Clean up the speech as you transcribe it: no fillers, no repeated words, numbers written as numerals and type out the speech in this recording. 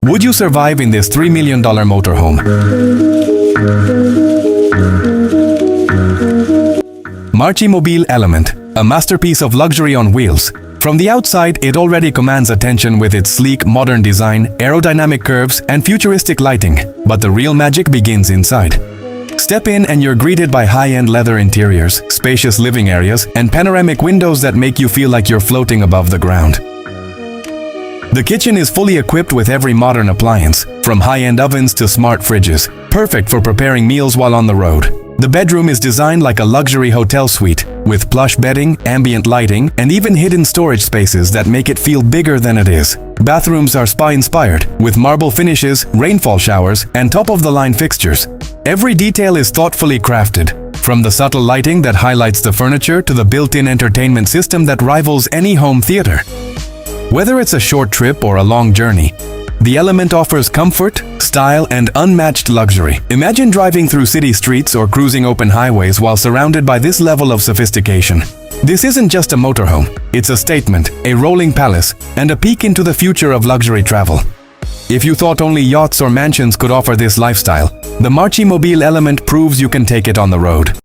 Would you survive in this $3 million motorhome? Marchi Mobile eleMMent, a masterpiece of luxury on wheels. From the outside, it already commands attention with its sleek, modern design, aerodynamic curves, and futuristic lighting. But the real magic begins inside. Step in and you're greeted by high-end leather interiors, spacious living areas, and panoramic windows that make you feel like you're floating above the ground. The kitchen is fully equipped with every modern appliance, from high-end ovens to smart fridges, perfect for preparing meals while on the road. The bedroom is designed like a luxury hotel suite, with plush bedding, ambient lighting, and even hidden storage spaces that make it feel bigger than it is. Bathrooms are spa-inspired, with marble finishes, rainfall showers, and top-of-the-line fixtures. Every detail is thoughtfully crafted, from the subtle lighting that highlights the furniture to the built-in entertainment system that rivals any home theater. Whether it's a short trip or a long journey, the eleMMent offers comfort, style, and unmatched luxury. Imagine driving through city streets or cruising open highways while surrounded by this level of sophistication. This isn't just a motorhome, it's a statement, a rolling palace, and a peek into the future of luxury travel. If you thought only yachts or mansions could offer this lifestyle, the Marchi Mobile eleMMent proves you can take it on the road.